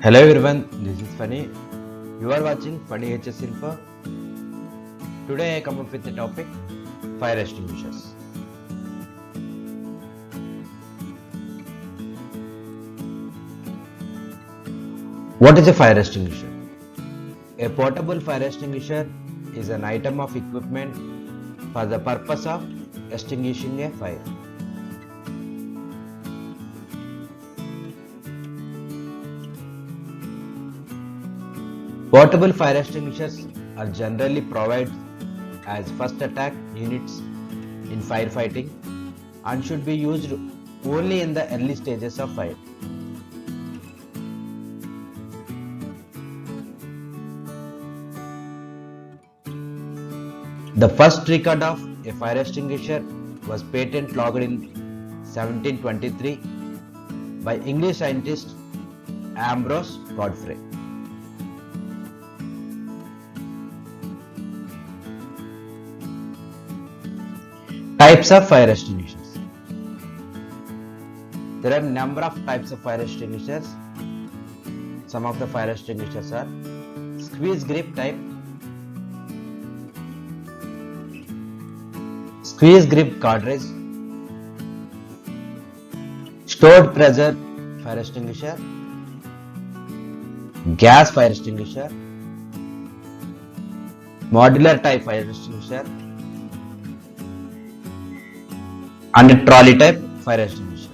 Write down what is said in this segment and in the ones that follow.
Hello everyone, this is Funny. You are watching Funny HS Info. Today I come up with the topic fire extinguishers. What is a fire extinguisher? A portable fire extinguisher is an item of equipment for the purpose of extinguishing a fire. Portable fire extinguishers are generally provided as first attack units in firefighting and should be used only in the early stages of fire. The first record of a fire extinguisher was patent logged in 1723 by English scientist Ambrose Godfrey. Types of fire extinguishers. There are a number of types of fire extinguishers. Some of the fire extinguishers are squeeze grip type, squeeze grip cartridge, stored pressure fire extinguisher, gas fire extinguisher, modular type fire extinguisher, and a trolley type fire extinguisher.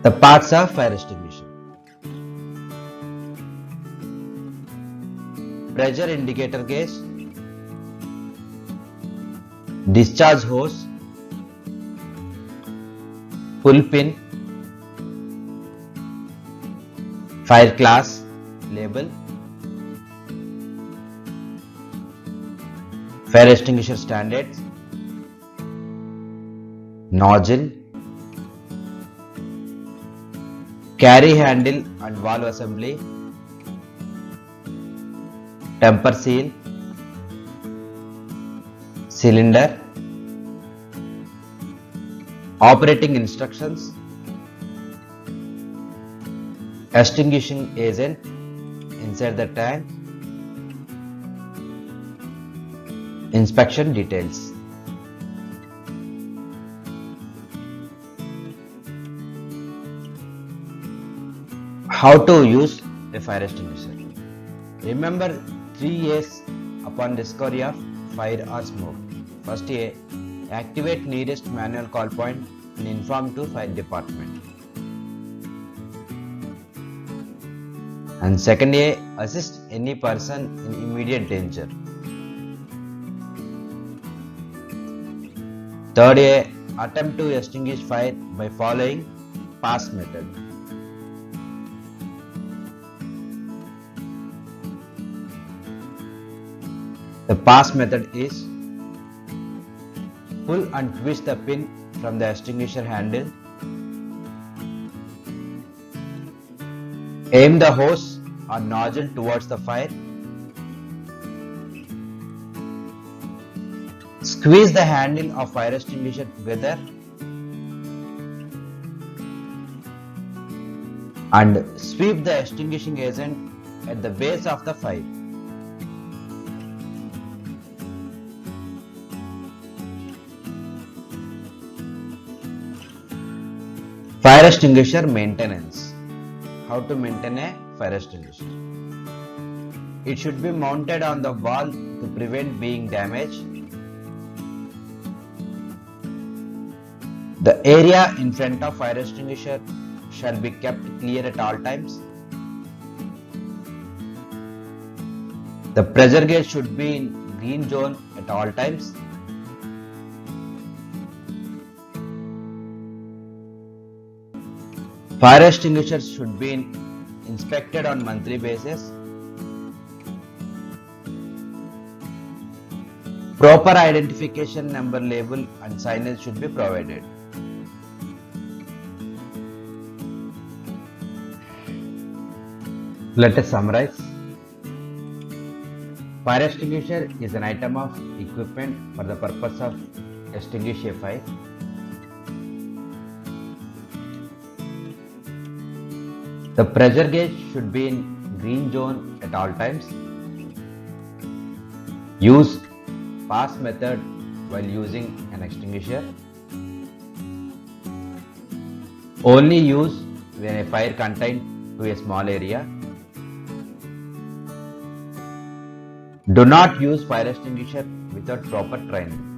The parts of fire extinguisher. Pressure indicator gauge, discharge hose, pull pin, fire class label, fire extinguisher standards, nozzle, carry handle and valve assembly, temper seal, cylinder, operating instructions, extinguishing agent inside the tank, inspection details. How to use a fire extinguisher. Remember 3 A's upon discovery of fire or smoke. First A, activate nearest manual call point and inform to fire department. And second A, assist any person in immediate danger. Third A, attempt to extinguish fire by following pass method. The pass method is pull and twist the pin from the extinguisher handle. Aim the hose or nozzle towards the fire. Squeeze the handle of fire extinguisher together and sweep the extinguishing agent at the base of the fire. Fire extinguisher maintenance. How to maintain a fire extinguisher? It should be mounted on the wall to prevent being damaged. The area in front of fire extinguisher shall be kept clear at all times. The pressure gauge should be in green zone at all times. Fire extinguishers should be inspected on monthly basis. Proper identification number label and signage should be provided. Let us summarize. Fire extinguisher is an item of equipment for the purpose of extinguish a fire. The pressure gauge should be in green zone at all times. Use pass method while using an extinguisher. Only use when a fire contained to a small area. Do not use fire extinguisher without proper training.